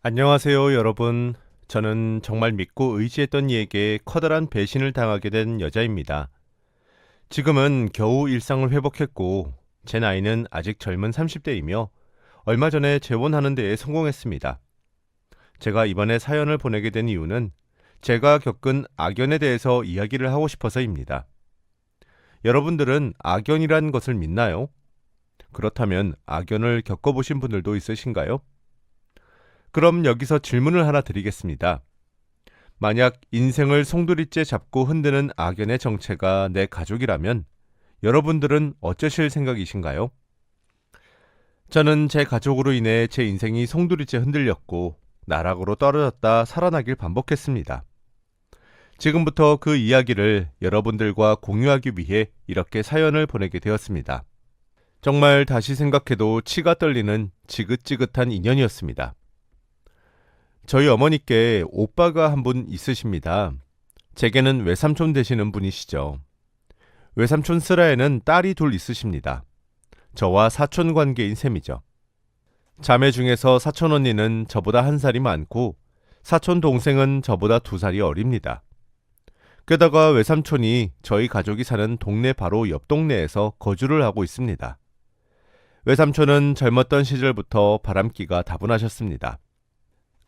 안녕하세요, 여러분. 저는 정말 믿고 의지했던 이에게 커다란 배신을 당하게 된 여자입니다. 지금은 겨우 일상을 회복했고, 제 나이는 아직 젊은 30대이며, 얼마 전에 재혼하는 데에 성공했습니다. 제가 이번에 사연을 보내게 된 이유는 제가 겪은 악연에 대해서 이야기를 하고 싶어서입니다. 여러분들은 악연이란 것을 믿나요? 그렇다면 악연을 겪어보신 분들도 있으신가요? 그럼 여기서 질문을 하나 드리겠습니다. 만약 인생을 송두리째 잡고 흔드는 악연의 정체가 내 가족이라면 여러분들은 어쩌실 생각이신가요? 저는 제 가족으로 인해 제 인생이 송두리째 흔들렸고 나락으로 떨어졌다 살아나길 반복했습니다. 지금부터 그 이야기를 여러분들과 공유하기 위해 이렇게 사연을 보내게 되었습니다. 정말 다시 생각해도 치가 떨리는 지긋지긋한 인연이었습니다. 저희 어머니께 오빠가 한 분 있으십니다. 제게는 외삼촌 되시는 분이시죠. 외삼촌 슬하에는 딸이 둘 있으십니다. 저와 사촌 관계인 셈이죠. 자매 중에서 사촌 언니는 저보다 한 살이 많고 사촌 동생은 저보다 2살이 어립니다. 게다가 외삼촌이 저희 가족이 사는 동네 바로 옆 동네에서 거주를 하고 있습니다. 외삼촌은 젊었던 시절부터 바람기가 다분하셨습니다.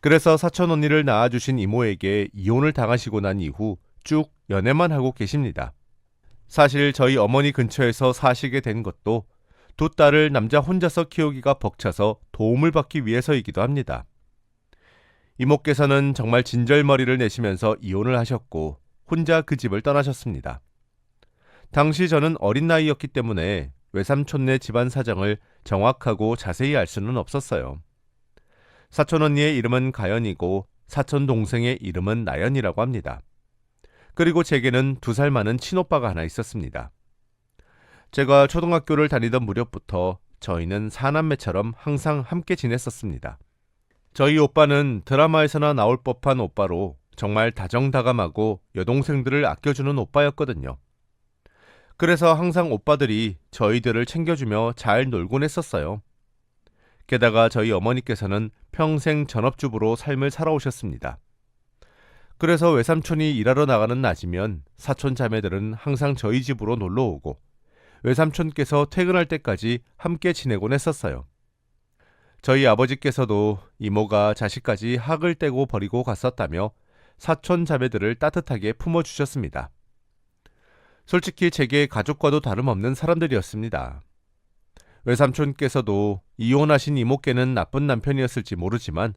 그래서 사촌 언니를 낳아주신 이모에게 이혼을 당하시고 난 이후 쭉 연애만 하고 계십니다. 사실 저희 어머니 근처에서 사시게 된 것도 두 딸을 남자 혼자서 키우기가 벅차서 도움을 받기 위해서이기도 합니다. 이모께서는 정말 진절머리를 내시면서 이혼을 하셨고 혼자 그 집을 떠나셨습니다. 당시 저는 어린 나이였기 때문에 외삼촌네 집안 사정을 정확하고 자세히 알 수는 없었어요. 사촌 언니의 이름은 가연이고 사촌 동생의 이름은 나연이라고 합니다. 그리고 제게는 2살 많은 친오빠가 하나 있었습니다. 제가 초등학교를 다니던 무렵부터 저희는 사남매처럼 항상 함께 지냈었습니다. 저희 오빠는 드라마에서나 나올 법한 오빠로 정말 다정다감하고 여동생들을 아껴주는 오빠였거든요. 그래서 항상 오빠들이 저희들을 챙겨주며 잘 놀곤 했었어요. 게다가 저희 어머니께서는 평생 전업주부로 삶을 살아오셨습니다. 그래서 외삼촌이 일하러 나가는 낮이면 사촌 자매들은 항상 저희 집으로 놀러 오고 외삼촌께서 퇴근할 때까지 함께 지내곤 했었어요. 저희 아버지께서도 이모가 자식까지 학을 떼고 버리고 갔었다며 사촌 자매들을 따뜻하게 품어주셨습니다. 솔직히 제게 가족과도 다름없는 사람들이었습니다. 외삼촌께서도 이혼하신 이모께는 나쁜 남편이었을지 모르지만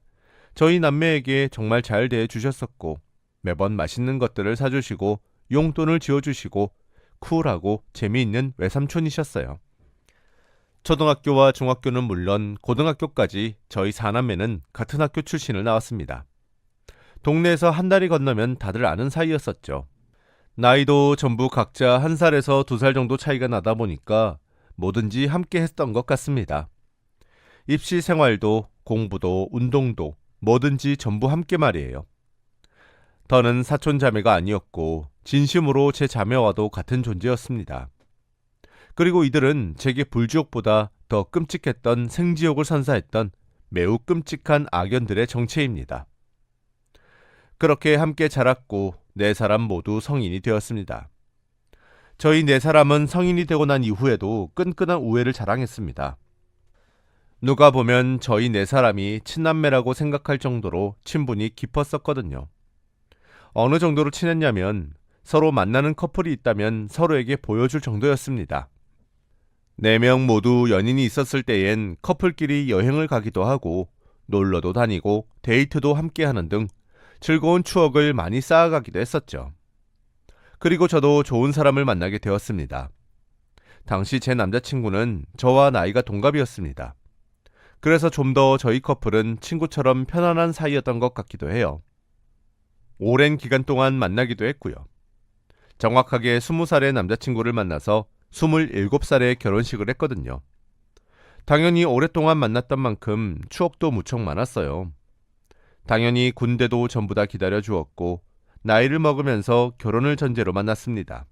저희 남매에게 정말 잘 대해주셨었고 매번 맛있는 것들을 사주시고 용돈을 지어주시고 쿨하고 재미있는 외삼촌이셨어요. 초등학교와 중학교는 물론 고등학교까지 저희 사남매는 같은 학교 출신을 나왔습니다. 동네에서 한 달이 건너면 다들 아는 사이였었죠. 나이도 전부 각자 1살에서 2살 정도 차이가 나다 보니까 뭐든지 함께 했던 것 같습니다. 입시 생활도 공부도 운동도 뭐든지 전부 함께 말이에요. 더는 사촌 자매가 아니었고 진심으로 제 자매와도 같은 존재였습니다. 그리고 이들은 제게 불지옥보다 더 끔찍했던 생지옥을 선사했던 매우 끔찍한 악연들의 정체입니다. 그렇게 함께 자랐고 4사람 모두 성인이 되었습니다. 저희 4사람은 성인이 되고 난 이후에도 끈끈한 우애를 자랑했습니다. 누가 보면 저희 4사람이 친남매라고 생각할 정도로 친분이 깊었었거든요. 어느 정도로 친했냐면 서로 만나는 커플이 있다면 서로에게 보여줄 정도였습니다. 4명 모두 연인이 있었을 때엔 커플끼리 여행을 가기도 하고 놀러도 다니고 데이트도 함께하는 등 즐거운 추억을 많이 쌓아가기도 했었죠. 그리고 저도 좋은 사람을 만나게 되었습니다. 당시 제 남자친구는 저와 나이가 동갑이었습니다. 그래서 좀 더 저희 커플은 친구처럼 편안한 사이였던 것 같기도 해요. 오랜 기간 동안 만나기도 했고요. 정확하게 20살의 남자친구를 만나서 27살에 결혼식을 했거든요. 당연히 오랫동안 만났던 만큼 추억도 무척 많았어요. 당연히 군대도 전부 다 기다려주었고 나이를 먹으면서 결혼을 전제로 만났습니다.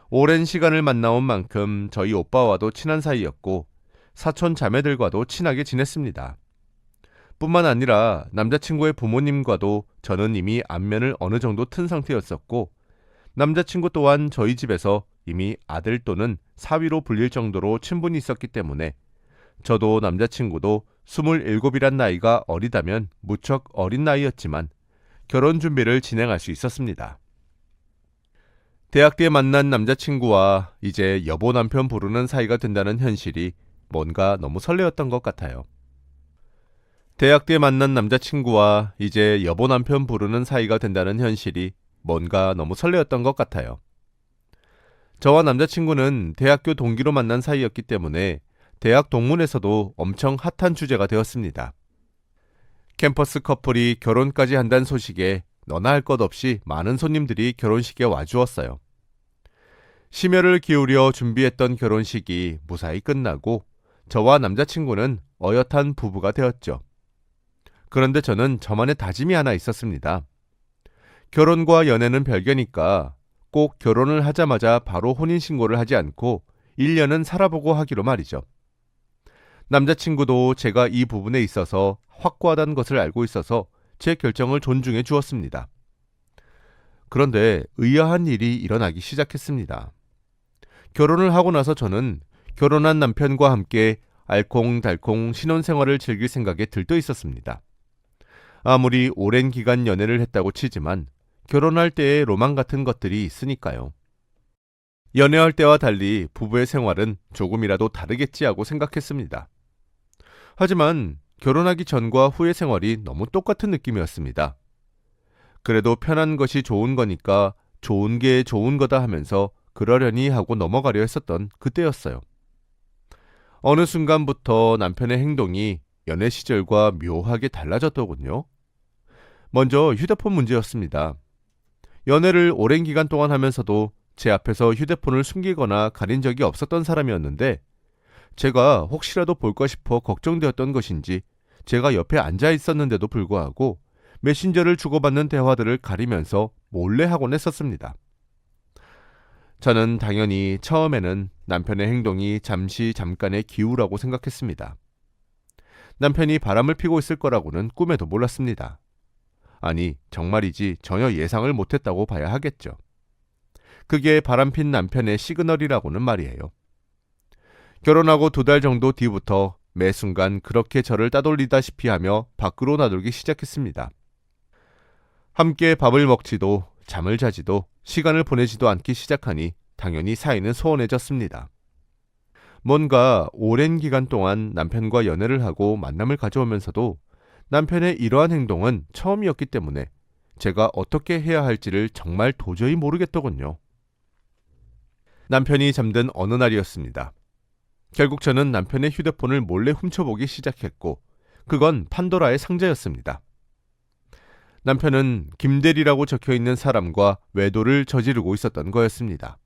오랜 시간을 만나온 만큼 저희 오빠와도 친한 사이였고 사촌 자매들과도 친하게 지냈습니다. 뿐만 아니라 남자친구의 부모님과도 저는 이미 안면을 어느 정도 튼 상태였었고, 남자친구 또한 저희 집에서 이미 아들 또는 사위로 불릴 정도로 친분이 있었기 때문에 저도 남자친구도 27이란 나이가 어리다면 무척 어린 나이였지만 결혼 준비를 진행할 수 있었습니다. 대학 때 만난 남자친구와 이제 여보 남편 부르는 사이가 된다는 현실이 뭔가 너무 설레었던 것 같아요. 대학 때 만난 남자친구와 이제 여보 남편 부르는 사이가 된다는 현실이 뭔가 너무 설레었던 것 같아요. 저와 남자친구는 대학교 동기로 만난 사이였기 때문에 대학 동문에서도 엄청 핫한 주제가 되었습니다. 캠퍼스 커플이 결혼까지 한다는 소식에 너나 할 것 없이 많은 손님들이 결혼식에 와주었어요. 심혈을 기울여 준비했던 결혼식이 무사히 끝나고 저와 남자친구는 어엿한 부부가 되었죠. 그런데 저는 저만의 다짐이 하나 있었습니다. 결혼과 연애는 별개니까 꼭 결혼을 하자마자 바로 혼인신고를 하지 않고 1년은 살아보고 하기로 말이죠. 남자친구도 제가 이 부분에 있어서 확고하다는 것을 알고 있어서 제 결정을 존중해 주었습니다. 그런데 의아한 일이 일어나기 시작했습니다. 결혼을 하고 나서 저는 결혼한 남편과 함께 알콩달콩 신혼생활을 즐길 생각에 들떠 있었습니다. 아무리 오랜 기간 연애를 했다고 치지만 결혼할 때의 로망 같은 것들이 있으니까요. 연애할 때와 달리 부부의 생활은 조금이라도 다르겠지 하고 생각했습니다. 하지만 결혼하기 전과 후의 생활이 너무 똑같은 느낌이었습니다. 그래도 편한 것이 좋은 거니까 좋은 게 좋은 거다 하면서 그러려니 하고 넘어가려 했었던 그때였어요. 어느 순간부터 남편의 행동이 연애 시절과 묘하게 달라졌더군요. 먼저 휴대폰 문제였습니다. 연애를 오랜 기간 동안 하면서도 제 앞에서 휴대폰을 숨기거나 가린 적이 없었던 사람이었는데 제가 혹시라도 볼까 싶어 걱정되었던 것인지 제가 옆에 앉아 있었는데도 불구하고 메신저를 주고받는 대화들을 가리면서 몰래 하곤 했었습니다. 저는 당연히 처음에는 남편의 행동이 잠깐의 기우라고 생각했습니다. 남편이 바람을 피고 있을 거라고는 꿈에도 몰랐습니다. 아니, 정말이지 전혀 예상을 못했다고 봐야 하겠죠. 그게 바람핀 남편의 시그널이라고는 말이에요. 결혼하고 2달 정도 뒤부터 매 순간 그렇게 저를 따돌리다시피 하며 밖으로 나돌기 시작했습니다. 함께 밥을 먹지도 잠을 자지도 시간을 보내지도 않기 시작하니 당연히 사이는 소원해졌습니다. 뭔가 오랜 기간 동안 남편과 연애를 하고 만남을 가져오면서도 남편의 이러한 행동은 처음이었기 때문에 제가 어떻게 해야 할지를 정말 도저히 모르겠더군요. 남편이 잠든 어느 날이었습니다. 결국 저는 남편의 휴대폰을 몰래 훔쳐보기 시작했고 그건 판도라의 상자였습니다. 남편은 김대리라고 적혀있는 사람과 외도를 저지르고 있었던 거였습니다.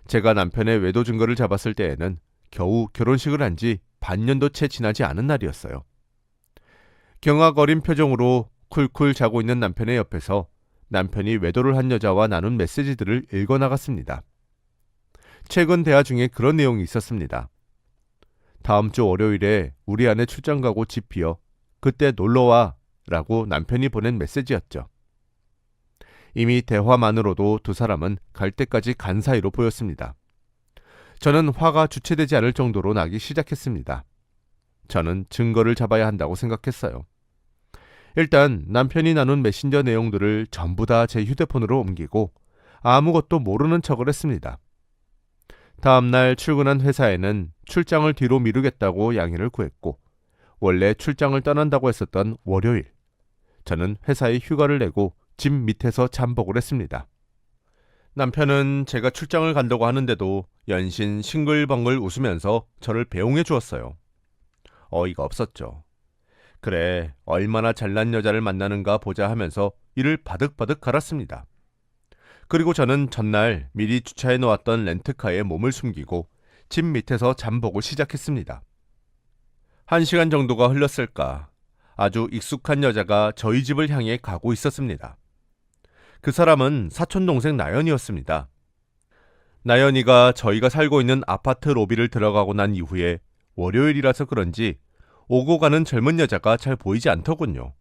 제가 남편의 외도 증거를 잡았을 때에는 겨우 결혼식을 한 지 반년도 채 지나지 않은 날이었어요. 경악어린 표정으로 쿨쿨 자고 있는 남편의 옆에서 남편이 외도를 한 여자와 나눈 메시지들을 읽어나갔습니다. 최근 대화 중에 그런 내용이 있었습니다. 다음 주 월요일에 우리 아내 출장 가고 집 비어 그때 놀러와 라고 남편이 보낸 메시지였죠. 이미 대화만으로도 두 사람은 갈 때까지 간 사이로 보였습니다. 저는 화가 주체되지 않을 정도로 나기 시작했습니다. 저는 증거를 잡아야 한다고 생각했어요. 일단 남편이 나눈 메신저 내용들을 전부 다 제 휴대폰으로 옮기고 아무것도 모르는 척을 했습니다. 다음날 출근한 회사에는 출장을 뒤로 미루겠다고 양해를 구했고 원래 출장을 떠난다고 했었던 월요일 저는 회사에 휴가를 내고 집 밑에서 잠복을 했습니다. 남편은 제가 출장을 간다고 하는데도 연신 싱글벙글 웃으면서 저를 배웅해 주었어요. 어이가 없었죠. 그래, 얼마나 잘난 여자를 만나는가 보자 하면서 이를 바득바득 갈았습니다. 그리고 저는 전날 미리 주차해 놓았던 렌트카에 몸을 숨기고 집 밑에서 잠복을 시작했습니다. 1시간 정도가 흘렀을까. 아주 익숙한 여자가 저희 집을 향해 가고 있었습니다. 그 사람은 사촌동생 나연이었습니다. 나연이가 저희가 살고 있는 아파트 로비를 들어가고 난 이후에 월요일이라서 그런지 오고 가는 젊은 여자가 잘 보이지 않더군요.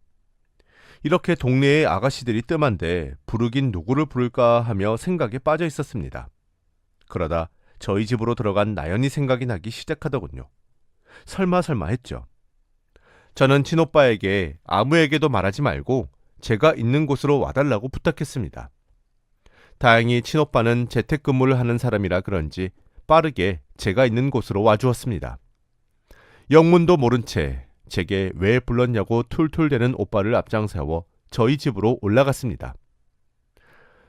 이렇게 동네의 아가씨들이 뜸한데 부르긴 누구를 부를까 하며 생각에 빠져 있었습니다. 그러다 저희 집으로 들어간 나연이 생각이 나기 시작하더군요. 설마 했죠. 저는 친오빠에게 아무에게도 말하지 말고 제가 있는 곳으로 와달라고 부탁했습니다. 다행히 친오빠는 재택근무를 하는 사람이라 그런지 빠르게 제가 있는 곳으로 와주었습니다. 영문도 모른 채 제게 왜 불렀냐고 툴툴대는 오빠를 앞장세워 저희 집으로 올라갔습니다.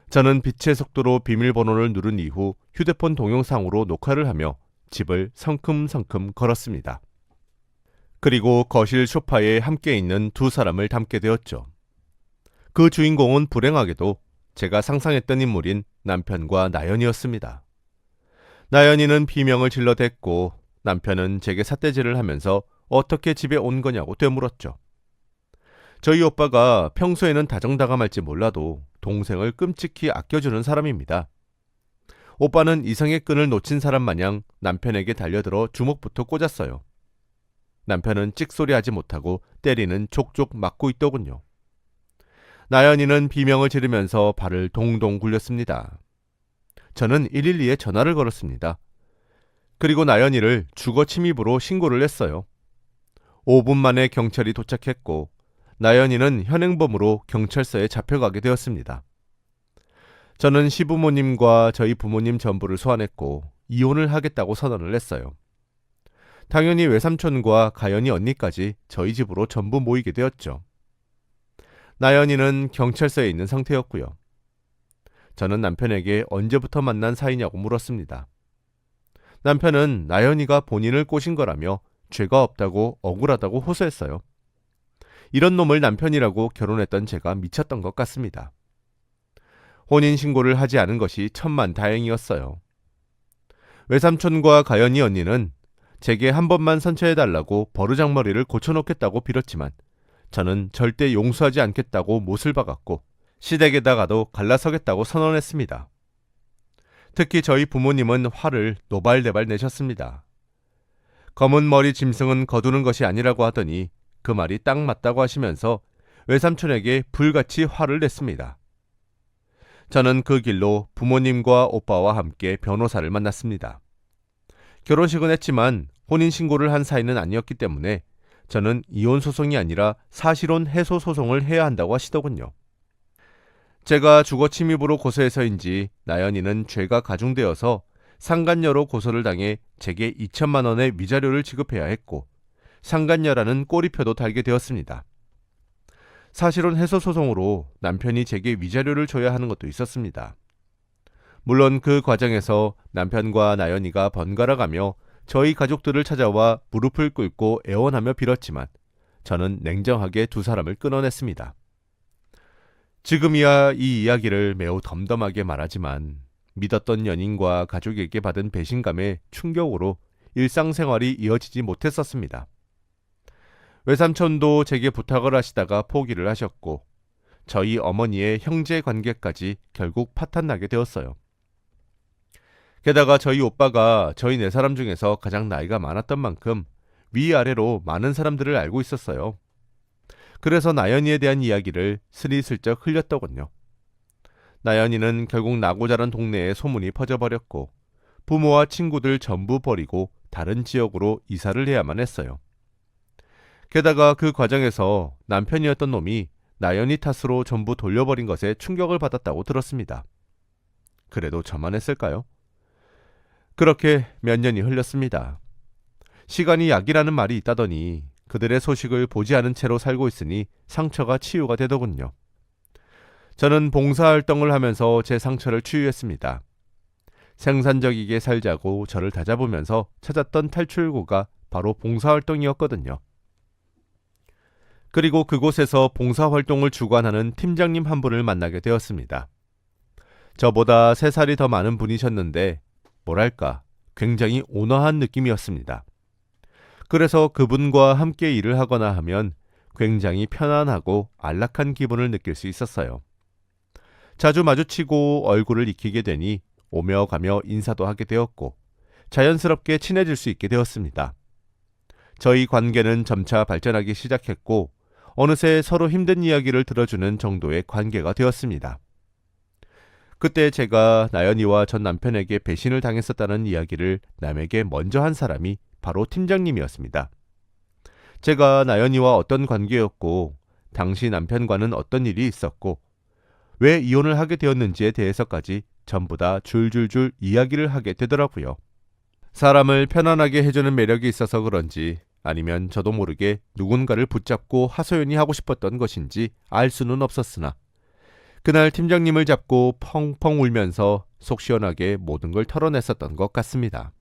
저는 빛의 속도로 비밀번호를 누른 이후 휴대폰 동영상으로 녹화를 하며 집을 성큼성큼 걸었습니다. 그리고 거실 소파에 함께 있는 두 사람을 담게 되었죠. 그 주인공은 불행하게도 제가 상상했던 인물인 남편과 나연이었습니다. 나연이는 비명을 질러댔고 남편은 제게 삿대질을 하면서 어떻게 집에 온 거냐고 되물었죠. 저희 오빠가 평소에는 다정다감할지 몰라도 동생을 끔찍히 아껴주는 사람입니다. 오빠는 이성의 끈을 놓친 사람 마냥 남편에게 달려들어 주먹부터 꽂았어요. 남편은 찍소리하지 못하고 때리는 족족 맞고 있더군요. 나연이는 비명을 지르면서 발을 동동 굴렸습니다. 저는 112에 전화를 걸었습니다. 그리고 나연이를 주거 침입으로 신고를 했어요. 5분 만에 경찰이 도착했고 나연이는 현행범으로 경찰서에 잡혀가게 되었습니다. 저는 시부모님과 저희 부모님 전부를 소환했고 이혼을 하겠다고 선언을 했어요. 당연히 외삼촌과 가연이 언니까지 저희 집으로 전부 모이게 되었죠. 나연이는 경찰서에 있는 상태였고요. 저는 남편에게 언제부터 만난 사이냐고 물었습니다. 남편은 나연이가 본인을 꼬신 거라며 죄가 없다고 억울하다고 호소했어요. 이런 놈을 남편이라고 결혼했던 제가 미쳤던 것 같습니다. 혼인신고를 하지 않은 것이 천만다행이었어요. 외삼촌과 가연이 언니는 제게 한 번만 선처해달라고 버르장머리를 고쳐놓겠다고 빌었지만 저는 절대 용서하지 않겠다고 못을 박았고 시댁에다가도 갈라서겠다고 선언했습니다. 특히 저희 부모님은 화를 노발대발 내셨습니다. 검은 머리 짐승은 거두는 것이 아니라고 하더니 그 말이 딱 맞다고 하시면서 외삼촌에게 불같이 화를 냈습니다. 저는 그 길로 부모님과 오빠와 함께 변호사를 만났습니다. 결혼식은 했지만 혼인신고를 한 사이는 아니었기 때문에 저는 이혼소송이 아니라 사실혼 해소소송을 해야 한다고 하시더군요. 제가 주거 침입으로 고소해서인지 나연이는 죄가 가중되어서 상간녀로 고소를 당해 제게 2천만 원의 위자료를 지급해야 했고 상간녀라는 꼬리표도 달게 되었습니다. 사실혼 해소소송으로 남편이 제게 위자료를 줘야 하는 것도 있었습니다. 물론 그 과정에서 남편과 나연이가 번갈아가며 저희 가족들을 찾아와 무릎을 꿇고 애원하며 빌었지만 저는 냉정하게 두 사람을 끊어냈습니다. 지금이야 이 이야기를 매우 덤덤하게 말하지만 믿었던 연인과 가족에게 받은 배신감의 충격으로 일상생활이 이어지지 못했었습니다. 외삼촌도 제게 부탁을 하시다가 포기를 하셨고 저희 어머니의 형제 관계까지 결국 파탄나게 되었어요. 게다가 저희 오빠가 저희 네 사람 중에서 가장 나이가 많았던 만큼 위아래로 많은 사람들을 알고 있었어요. 그래서 나연이에 대한 이야기를 스리슬쩍 흘렸더군요. 나연이는 결국 나고 자란 동네에 소문이 퍼져버렸고 부모와 친구들 전부 버리고 다른 지역으로 이사를 해야만 했어요. 게다가 그 과정에서 남편이었던 놈이 나연이 탓으로 전부 돌려버린 것에 충격을 받았다고 들었습니다. 그래도 저만 했을까요? 그렇게 몇 년이 흘렸습니다. 시간이 약이라는 말이 있다더니 그들의 소식을 보지 않은 채로 살고 있으니 상처가 치유가 되더군요. 저는 봉사활동을 하면서 제 상처를 치유했습니다. 생산적이게 살자고 저를 다잡으면서 찾았던 탈출구가 바로 봉사활동이었거든요. 그리고 그곳에서 봉사활동을 주관하는 팀장님 한 분을 만나게 되었습니다. 저보다 3살이 더 많은 분이셨는데 뭐랄까 굉장히 온화한 느낌이었습니다. 그래서 그분과 함께 일을 하거나 하면 굉장히 편안하고 안락한 기분을 느낄 수 있었어요. 자주 마주치고 얼굴을 익히게 되니 오며 가며 인사도 하게 되었고 자연스럽게 친해질 수 있게 되었습니다. 저희 관계는 점차 발전하기 시작했고 어느새 서로 힘든 이야기를 들어주는 정도의 관계가 되었습니다. 그때 제가 나연이와 전 남편에게 배신을 당했었다는 이야기를 남에게 먼저 한 사람이 바로 팀장님이었습니다. 제가 나연이와 어떤 관계였고 당시 남편과는 어떤 일이 있었고 왜 이혼을 하게 되었는지에 대해서까지 전부 다 줄줄줄 이야기를 하게 되더라고요. 사람을 편안하게 해주는 매력이 있어서 그런지 아니면 저도 모르게 누군가를 붙잡고 하소연이 하고 싶었던 것인지 알 수는 없었으나 그날 팀장님을 잡고 펑펑 울면서 속 시원하게 모든 걸 털어냈었던 것 같습니다.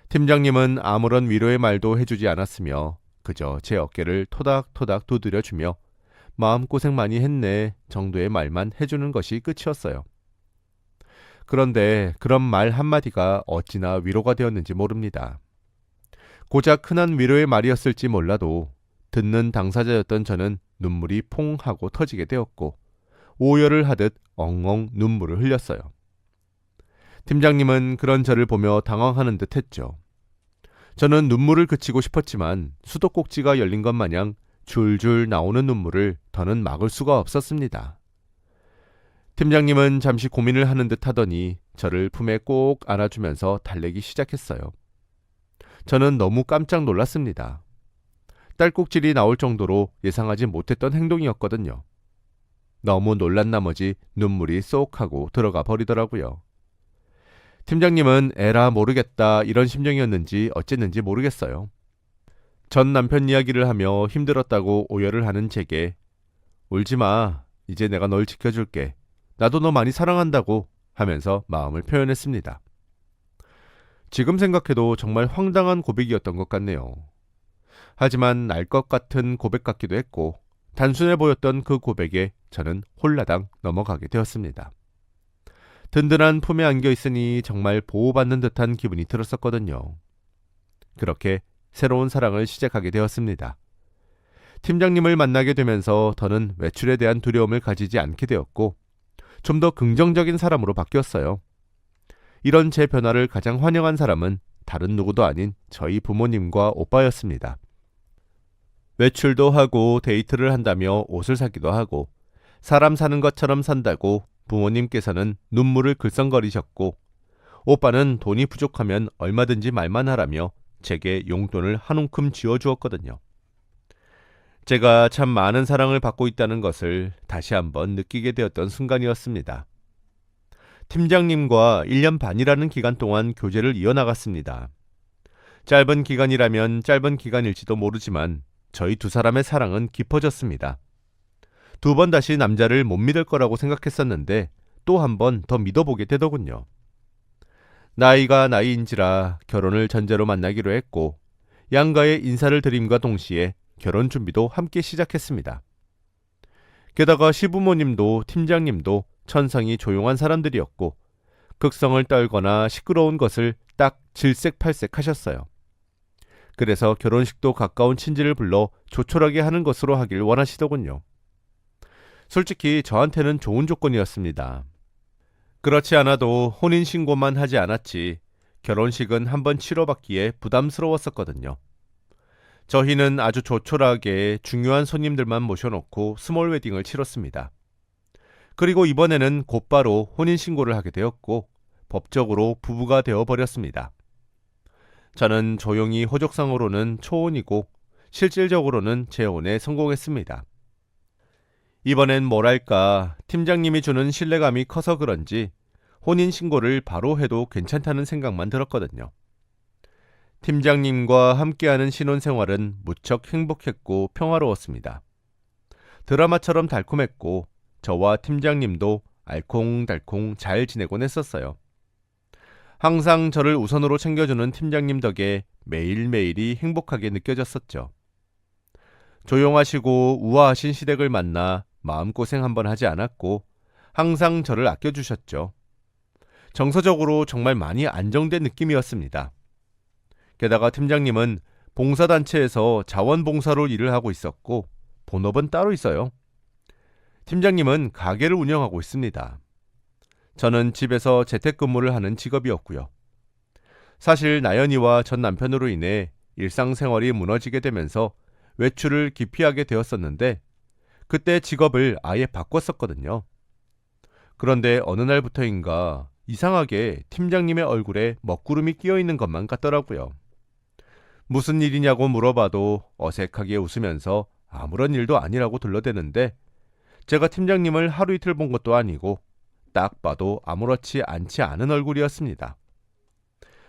팀장님은 아무런 위로의 말도 해주지 않았으며 그저 제 어깨를 토닥토닥 두드려주며 마음고생 많이 했네 정도의 말만 해주는 것이 끝이었어요. 그런데 그런 말 한마디가 어찌나 위로가 되었는지 모릅니다. 고작 흔한 위로의 말이었을지 몰라도 듣는 당사자였던 저는 눈물이 퐁 하고 터지게 되었고 오열을 하듯 엉엉 눈물을 흘렸어요. 팀장님은 그런 저를 보며 당황하는 듯 했죠. 저는 눈물을 그치고 싶었지만 수도꼭지가 열린 것 마냥 줄줄 나오는 눈물을 더는 막을 수가 없었습니다. 팀장님은 잠시 고민을 하는 듯 하더니 저를 품에 꼭 안아주면서 달래기 시작했어요. 저는 너무 깜짝 놀랐습니다. 딸꾹질이 나올 정도로 예상하지 못했던 행동이었거든요. 너무 놀란 나머지 눈물이 쏙 하고 들어가 버리더라고요. 팀장님은 에라 모르겠다 이런 심정이었는지 어쨌는지 모르겠어요. 전 남편 이야기를 하며 힘들었다고 오열을 하는 제게 울지마 이제 내가 널 지켜줄게 나도 너 많이 사랑한다고 하면서 마음을 표현했습니다. 지금 생각해도 정말 황당한 고백이었던 것 같네요. 하지만 알 것 같은 고백 같기도 했고 단순해 보였던 그 고백에 저는 홀라당 넘어가게 되었습니다. 든든한 품에 안겨 있으니 정말 보호받는 듯한 기분이 들었었거든요. 그렇게 새로운 사랑을 시작하게 되었습니다. 팀장님을 만나게 되면서 더는 외출에 대한 두려움을 가지지 않게 되었고 좀 더 긍정적인 사람으로 바뀌었어요. 이런 제 변화를 가장 환영한 사람은 다른 누구도 아닌 저희 부모님과 오빠였습니다. 외출도 하고 데이트를 한다며 옷을 사기도 하고 사람 사는 것처럼 산다고 부모님께서는 눈물을 글썽거리셨고 오빠는 돈이 부족하면 얼마든지 말만 하라며 제게 용돈을 한 움큼 쥐어주었거든요. 제가 참 많은 사랑을 받고 있다는 것을 다시 한번 느끼게 되었던 순간이었습니다. 팀장님과 1년 반이라는 기간 동안 교제를 이어나갔습니다. 짧은 기간이라면 짧은 기간일지도 모르지만 저희 두 사람의 사랑은 깊어졌습니다. 두 번 다시 남자를 못 믿을 거라고 생각했었는데 또 한 번 더 믿어보게 되더군요. 나이가 나이인지라 결혼을 전제로 만나기로 했고 양가의 인사를 드림과 동시에 결혼 준비도 함께 시작했습니다. 게다가 시부모님도 팀장님도 천성이 조용한 사람들이었고 극성을 떨거나 시끄러운 것을 딱 질색팔색 하셨어요. 그래서 결혼식도 가까운 친지를 불러 조촐하게 하는 것으로 하길 원하시더군요. 솔직히 저한테는 좋은 조건이었습니다. 그렇지 않아도 혼인신고만 하지 않았지 결혼식은 한번 치러봤기에 부담스러웠었거든요. 저희는 아주 조촐하게 중요한 손님들만 모셔놓고 스몰 웨딩을 치렀습니다. 그리고 이번에는 곧바로 혼인신고를 하게 되었고 법적으로 부부가 되어버렸습니다. 저는 조용히 호적상으로는 초혼이고 실질적으로는 재혼에 성공했습니다. 이번엔 뭐랄까 팀장님이 주는 신뢰감이 커서 그런지 혼인신고를 바로 해도 괜찮다는 생각만 들었거든요. 팀장님과 함께하는 신혼생활은 무척 행복했고 평화로웠습니다. 드라마처럼 달콤했고 저와 팀장님도 알콩달콩 잘 지내곤 했었어요. 항상 저를 우선으로 챙겨주는 팀장님 덕에 매일매일이 행복하게 느껴졌었죠. 조용하시고 우아하신 시댁을 만나 마음고생 한번 하지 않았고 항상 저를 아껴주셨죠. 정서적으로 정말 많이 안정된 느낌이었습니다. 게다가 팀장님은 봉사단체에서 자원봉사로 일을 하고 있었고 본업은 따로 있어요. 팀장님은 가게를 운영하고 있습니다. 저는 집에서 재택근무를 하는 직업이었고요. 사실 나연이와 전 남편으로 인해 일상생활이 무너지게 되면서 외출을 기피하게 되었었는데 그때 직업을 아예 바꿨었거든요. 그런데 어느 날부터인가 이상하게 팀장님의 얼굴에 먹구름이 끼어 있는 것만 같더라고요. 무슨 일이냐고 물어봐도 어색하게 웃으면서 아무런 일도 아니라고 둘러대는데 제가 팀장님을 하루 이틀 본 것도 아니고 딱 봐도 아무렇지 않지 않은 얼굴이었습니다.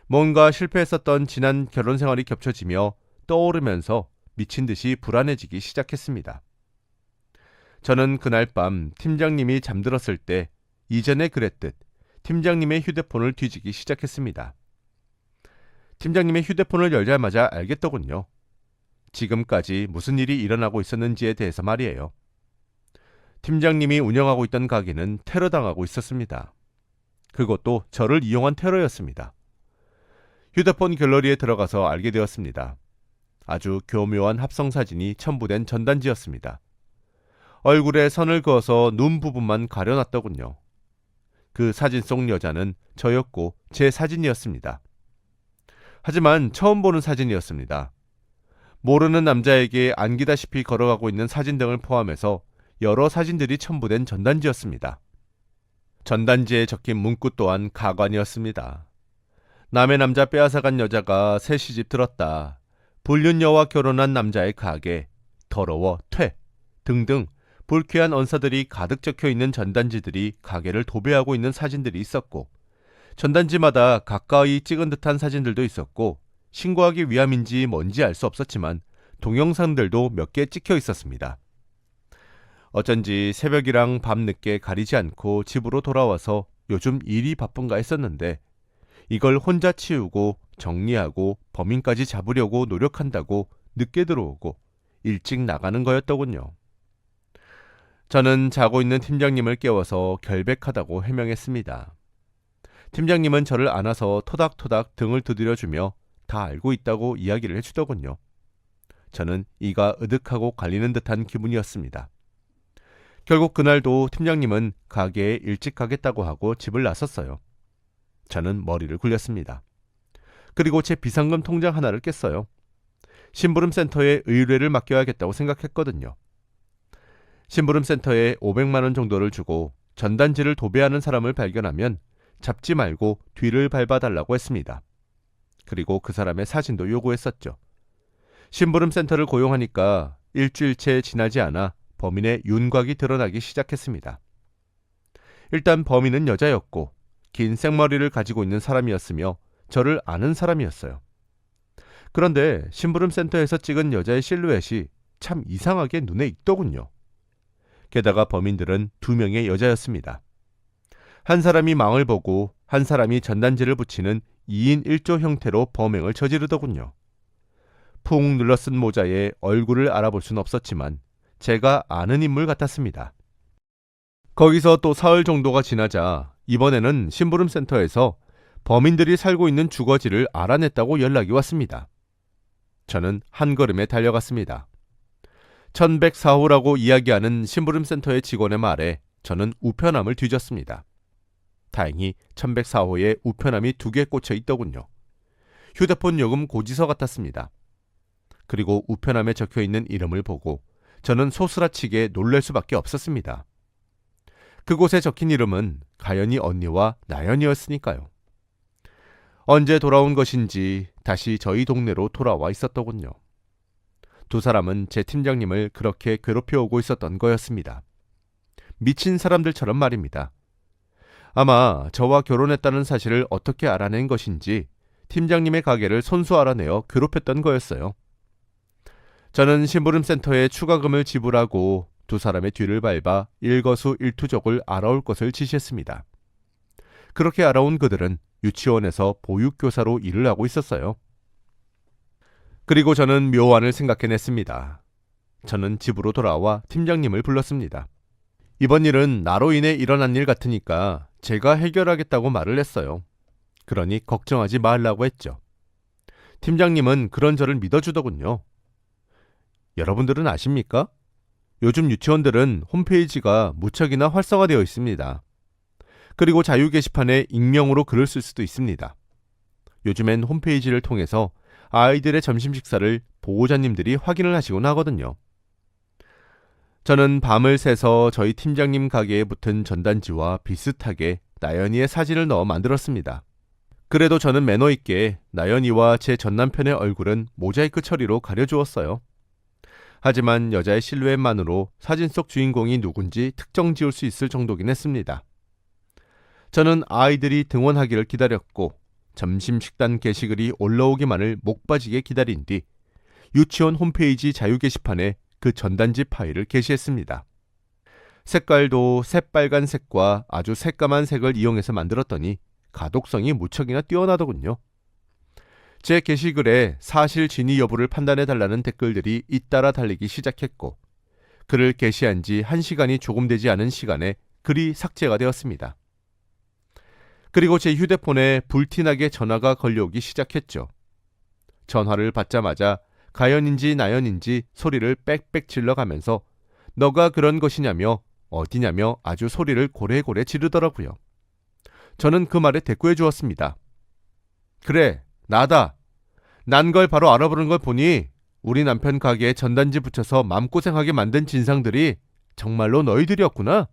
뭔가 실패했었던 지난 결혼 생활이 겹쳐지며 떠오르면서 미친 듯이 불안해지기 시작했습니다. 저는 그날 밤 팀장님이 잠들었을 때 이전에 그랬듯 팀장님의 휴대폰을 뒤지기 시작했습니다. 팀장님의 휴대폰을 열자마자 알겠더군요. 지금까지 무슨 일이 일어나고 있었는지에 대해서 말이에요. 팀장님이 운영하고 있던 가게는 테러당하고 있었습니다. 그것도 저를 이용한 테러였습니다. 휴대폰 갤러리에 들어가서 알게 되었습니다. 아주 교묘한 합성사진이 첨부된 전단지였습니다. 얼굴에 선을 그어서 눈 부분만 가려놨더군요. 그 사진 속 여자는 저였고 제 사진이었습니다. 하지만 처음 보는 사진이었습니다. 모르는 남자에게 안기다시피 걸어가고 있는 사진 등을 포함해서 여러 사진들이 첨부된 전단지였습니다. 전단지에 적힌 문구 또한 가관이었습니다. 남의 남자 빼앗아간 여자가 새 시집 들었다. 불륜녀와 결혼한 남자의 가게, 더러워, 퇴 등등 불쾌한 언사들이 가득 적혀있는 전단지들이 가게를 도배하고 있는 사진들이 있었고 전단지마다 가까이 찍은 듯한 사진들도 있었고 신고하기 위함인지 뭔지 알 수 없었지만 동영상들도 몇 개 찍혀 있었습니다. 어쩐지 새벽이랑 밤늦게 가리지 않고 집으로 돌아와서 요즘 일이 바쁜가 했었는데 이걸 혼자 치우고 정리하고 범인까지 잡으려고 노력한다고 늦게 들어오고 일찍 나가는 거였더군요. 저는 자고 있는 팀장님을 깨워서 결백하다고 해명했습니다. 팀장님은 저를 안아서 토닥토닥 등을 두드려주며 다 알고 있다고 이야기를 해주더군요. 저는 이가 으득하고 갈리는 듯한 기분이었습니다. 결국 그날도 팀장님은 가게에 일찍 가겠다고 하고 집을 나섰어요. 저는 머리를 굴렸습니다. 그리고 제 비상금 통장 하나를 깼어요. 심부름센터에 의뢰를 맡겨야겠다고 생각했거든요. 심부름센터에 500만 원 정도를 주고 전단지를 도배하는 사람을 발견하면 잡지 말고 뒤를 밟아달라고 했습니다. 그리고 그 사람의 사진도 요구했었죠. 심부름센터를 고용하니까 일주일째 지나지 않아 범인의 윤곽이 드러나기 시작했습니다. 일단 범인은 여자였고 긴 생머리를 가지고 있는 사람이었으며 저를 아는 사람이었어요. 그런데 심부름센터에서 찍은 여자의 실루엣이 참 이상하게 눈에 익더군요. 게다가 범인들은 2명의 여자였습니다. 한 사람이 망을 보고 한 사람이 전단지를 붙이는 2인 1조 형태로 범행을 저지르더군요. 푹 눌러쓴 모자에 얼굴을 알아볼 순 없었지만 제가 아는 인물 같았습니다. 거기서 또 사흘 정도가 지나자 이번에는 심부름센터에서 범인들이 살고 있는 주거지를 알아냈다고 연락이 왔습니다. 저는 한 걸음에 달려갔습니다. 1104호라고 이야기하는 심부름센터의 직원의 말에 저는 우편함을 뒤졌습니다. 다행히 1104호에 우편함이 2개 꽂혀 있더군요. 휴대폰 요금 고지서 같았습니다. 그리고 우편함에 적혀있는 이름을 보고 저는 소스라치게 놀랄 수밖에 없었습니다. 그곳에 적힌 이름은 가연이 언니와 나연이었으니까요. 언제 돌아온 것인지 다시 저희 동네로 돌아와 있었더군요. 2 사람은 제 팀장님을 그렇게 괴롭혀오고 있었던 거였습니다. 미친 사람들처럼 말입니다. 아마 저와 결혼했다는 사실을 어떻게 알아낸 것인지 팀장님의 가게를 손수 알아내어 괴롭혔던 거였어요. 저는 심부름센터에 추가금을 지불하고 2 사람의 뒤를 밟아 일거수일투족을 알아올 것을 지시했습니다. 그렇게 알아온 그들은 유치원에서 보육교사로 일을 하고 있었어요. 그리고 저는 묘안을 생각해냈습니다. 저는 집으로 돌아와 팀장님을 불렀습니다. 이번 일은 나로 인해 일어난 일 같으니까 제가 해결하겠다고 말을 했어요. 그러니 걱정하지 말라고 했죠. 팀장님은 그런 저를 믿어주더군요. 여러분들은 아십니까? 요즘 유치원들은 홈페이지가 무척이나 활성화되어 있습니다. 그리고 자유 게시판에 익명으로 글을 쓸 수도 있습니다. 요즘엔 홈페이지를 통해서 아이들의 점심 식사를 보호자님들이 확인을 하시곤 하거든요. 저는 밤을 새서 저희 팀장님 가게에 붙은 전단지와 비슷하게 나연이의 사진을 넣어 만들었습니다. 그래도 저는 매너 있게 나연이와 제 전남편의 얼굴은 모자이크 처리로 가려주었어요. 하지만 여자의 실루엣만으로 사진 속 주인공이 누군지 특정 지을 수 있을 정도긴 했습니다. 저는 아이들이 등원하기를 기다렸고 점심 식단 게시글이 올라오기만을 목 빠지게 기다린 뒤 유치원 홈페이지 자유 게시판에 그 전단지 파일을 게시했습니다. 색깔도 새빨간색과 아주 새까만 색을 이용해서 만들었더니 가독성이 무척이나 뛰어나더군요. 제 게시글에 사실 진위 여부를 판단해달라는 댓글들이 잇따라 달리기 시작했고 글을 게시한 지 1시간이 조금 되지 않은 시간에 글이 삭제가 되었습니다. 그리고 제 휴대폰에 불티나게 전화가 걸려오기 시작했죠. 전화를 받자마자 가연인지 나연인지 소리를 빽빽 질러가면서 너가 그런 것이냐며 어디냐며 아주 소리를 고래고래 지르더라고요. 저는 그 말에 대꾸해 주었습니다. 그래, 나다. 난 걸 바로 알아보는 걸 보니 우리 남편 가게에 전단지 붙여서 맘고생하게 만든 진상들이 정말로 너희들이었구나.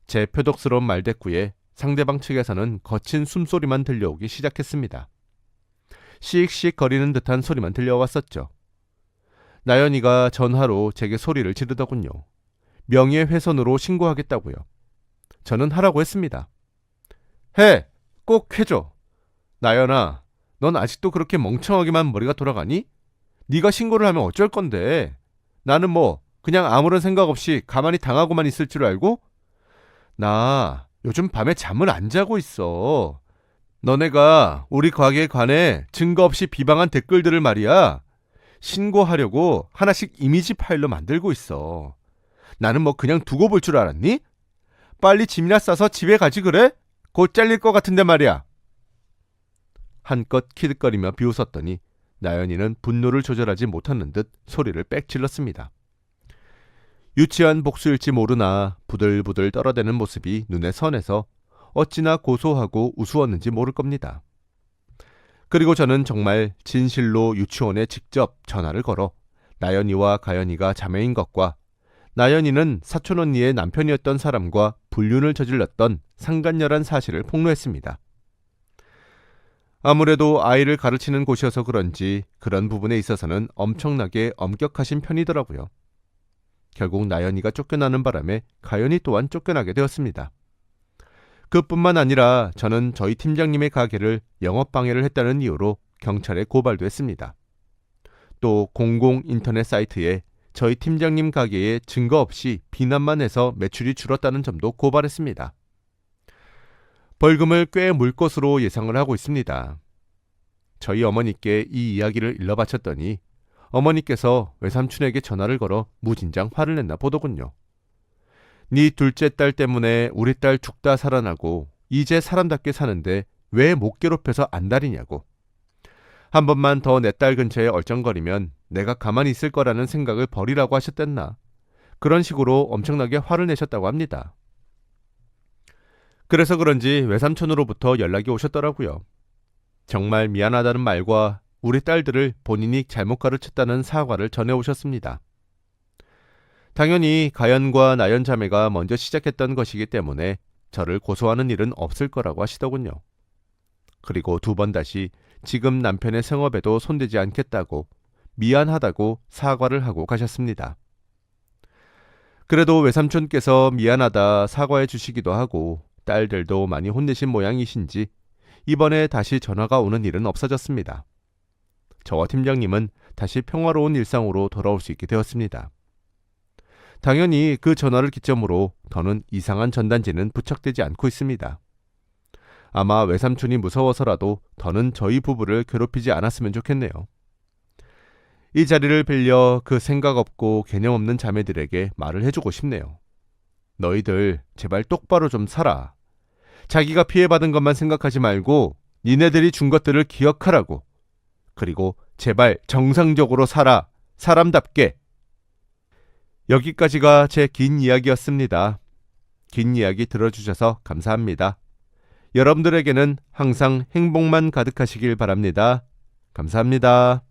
제 표독스러운 말대꾸에 상대방 측에서는 거친 숨소리만 들려오기 시작했습니다. 씩씩 거리는 듯한 소리만 들려왔었죠. 나연이가 전화로 제게 소리를 지르더군요. 명예훼손으로 신고하겠다고요. 저는 하라고 했습니다. 해! 꼭 해줘! 나연아, 넌 아직도 그렇게 멍청하게만 머리가 돌아가니? 네가 신고를 하면 어쩔 건데? 나는 뭐 그냥 아무런 생각 없이 가만히 당하고만 있을 줄 알고? 나 요즘 밤에 잠을 안 자고 있어. 너네가 우리 가게에 관해 증거 없이 비방한 댓글들을 말이야. 신고하려고 하나씩 이미지 파일로 만들고 있어. 나는 뭐 그냥 두고 볼 줄 알았니? 빨리 짐이나 싸서 집에 가지 그래? 곧 잘릴 것 같은데 말이야. 한껏 키득거리며 비웃었더니 나연이는 분노를 조절하지 못하는 듯 소리를 빽 질렀습니다. 유치한 복수일지 모르나 부들부들 떨어대는 모습이 눈에 선해서 어찌나 고소하고 우스웠는지 모를 겁니다. 그리고 저는 정말 진실로 유치원에 직접 전화를 걸어 나연이와 가연이가 자매인 것과 나연이는 사촌 언니의 남편이었던 사람과 불륜을 저질렀던 상간녀란 사실을 폭로했습니다. 아무래도 아이를 가르치는 곳이어서 그런지 그런 부분에 있어서는 엄청나게 엄격하신 편이더라고요. 결국 나연이가 쫓겨나는 바람에 가연이 또한 쫓겨나게 되었습니다. 그뿐만 아니라 저는 저희 팀장님의 가게를 영업방해를 했다는 이유로 경찰에 고발도 했습니다. 또 공공 인터넷 사이트에 저희 팀장님 가게에 증거 없이 비난만 해서 매출이 줄었다는 점도 고발했습니다. 벌금을 꽤 물 것으로 예상을 하고 있습니다. 저희 어머니께 이 이야기를 일러 바쳤더니 어머니께서 외삼촌에게 전화를 걸어 무진장 화를 냈나 보더군요. 네 둘째 딸 때문에 우리 딸 죽다 살아나고 이제 사람답게 사는데 왜 못 괴롭혀서 안달이냐고. 한 번만 더 내 딸 근처에 얼쩡거리면 내가 가만히 있을 거라는 생각을 버리라고 하셨댔나. 그런 식으로 엄청나게 화를 내셨다고 합니다. 그래서 그런지 외삼촌으로부터 연락이 오셨더라고요. 정말 미안하다는 말과 우리 딸들을 본인이 잘못 가르쳤다는 사과를 전해오셨습니다. 당연히 가연과 나연 자매가 먼저 시작했던 것이기 때문에 저를 고소하는 일은 없을 거라고 하시더군요. 그리고 두 번 다시 지금 남편의 생업에도 손대지 않겠다고 미안하다고 사과를 하고 가셨습니다. 그래도 외삼촌께서 미안하다 사과해 주시기도 하고 딸들도 많이 혼내신 모양이신지 이번에 다시 전화가 오는 일은 없어졌습니다. 저와 팀장님은 다시 평화로운 일상으로 돌아올 수 있게 되었습니다. 당연히 그 전화를 기점으로 더는 이상한 전단지는 부착되지 않고 있습니다. 아마 외삼촌이 무서워서라도 더는 저희 부부를 괴롭히지 않았으면 좋겠네요. 이 자리를 빌려 그 생각 없고 개념 없는 자매들에게 말을 해주고 싶네요. 너희들 제발 똑바로 좀 살아. 자기가 피해받은 것만 생각하지 말고 니네들이 준 것들을 기억하라고. 그리고 제발 정상적으로 살아. 사람답게. 여기까지가 제 긴 이야기였습니다. 긴 이야기 들어주셔서 감사합니다. 여러분들에게는 항상 행복만 가득하시길 바랍니다. 감사합니다.